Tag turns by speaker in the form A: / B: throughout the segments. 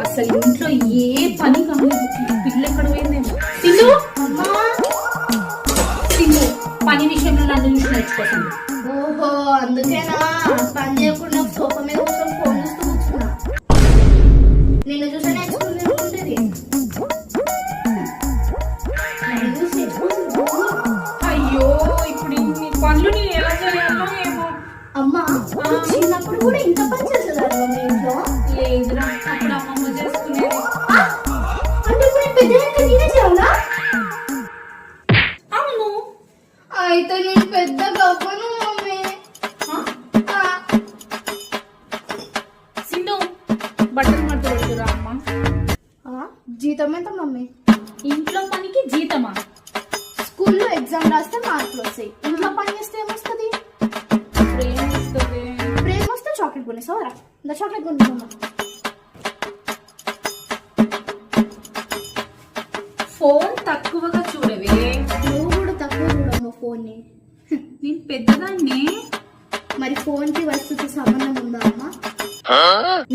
A: అసలు ఇంట్లో ఏ పని కాలేదు. పిల్ల ఎక్కడ పోయిందేమో. సింధు సింధు పని విషయంలో నన్ను చూసి నేర్చుకోసింది.
B: ఓహో అందుకేనా పని చేయకుండా సోఫా మీద కూర్చొని ఫోన్ చూస్తూ కూర్చున్నా. నిన్ను చూసి నేర్చుకుంటుంది.
A: అయ్యో ఇప్పుడు ఇన్ని పనులు నేను ఎలా చేయాలో ఏమో.
B: అమ్మా చిన్నప్పుడు కూడా ఇంత పని చేసేదారు మీ ఇంట్లో?
A: లేదురా, అప్పుడు అమ్మమ్మ చేసుకునేది.
B: అంటే ఇప్పుడు పెద్ద నేనే చేయాలా?
A: అవును.
B: అయితే నేను పెద్ద గవ్వను మమ్మీ.
A: సింధు బట్టలు మడత పెడుతురా అమ్మ.
B: జీతం ఎంత మమ్మీ?
A: ఇంట్లో పనికి జీతమా?
B: స్కూల్లో ఎగ్జామ్ రాస్తే మార్కులు వస్తాయి. ఇంట్లో పని చేస్తే ఏమొస్తుంది?
A: ప్రేమ వస్తుంది.
B: ప్రేమ వస్తే చాక్లెట్ కొనేసావరా? ఇంత చాక్లెట్ కొనుక్కున్నా.
A: ఫోన్ తక్కువగా చూడవే.
B: నువ్వు కూడా తక్కువ చూడమ్మా ఫోన్ ని.
A: నేను పెద్దదాన్ని.
B: మరి ఫోన్ కి వస్తువుకి సంబంధం ఉందా అమ్మా?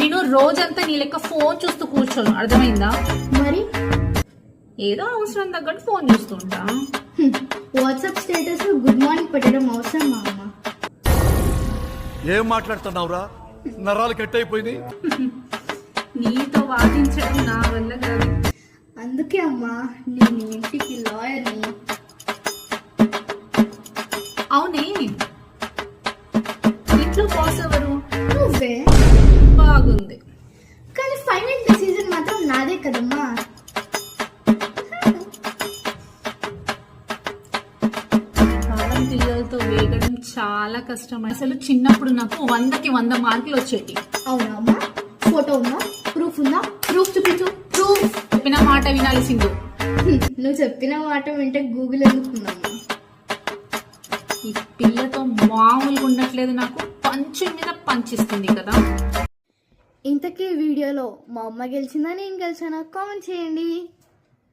A: నేను రోజంతా నీ లెక్క ఫోన్ చూస్తూ కూర్చోను, అర్థమైందా?
B: మరి
A: ఏదో అవసరం తగ్గట్టు ఫోన్ చూస్తుంటా.
B: వాట్సాప్ స్టేటస్ లో గుడ్ మార్నింగ్ పెట్టడం అవసరం మా అమ్మ?
C: ఏం మాట్లాడుతున్నావురా? నరాలు కట్ అయిపోయింది.
A: నీతో వాదించడం నా వల్ల కాదు.
B: అందుకే అమ్మా నేను ఇంటికి లాయర్ని.
A: అవునే, ఇంట్లో బాస్ ఎవరు?
B: నువ్వే.
A: బాగుంది.
B: కానీ ఫైనల్ డిసిజన్ మాత్రం నాదే కదమ్మా.
A: కాలం పిల్లలతో వేగడం చాలా కష్టం. అసలు చిన్నప్పుడు నాకు 100కి 100 మార్కులు వచ్చేటి.
B: అవునా అమ్మా? ఫోటో ఉందా? ప్రూఫ్ ఉందా? ప్రూఫ్ చూపించు. ప్రూఫ్.
A: చెప్పిన మాట వినాలి సింధు.
B: నువ్వు చెప్పిన మాట వింటే గూగుల్ ఎందుకుందమ్మా?
A: ఈ పిల్లతో మామూలుగా ఉండట్లేదు. నాకు పంచు మీద పంచిస్తుంది కదా.
B: ఇంతకీ వీడియోలో మా అమ్మ గెలిచిందా నేను గెలిచానా? కామెంట్ చేయండి.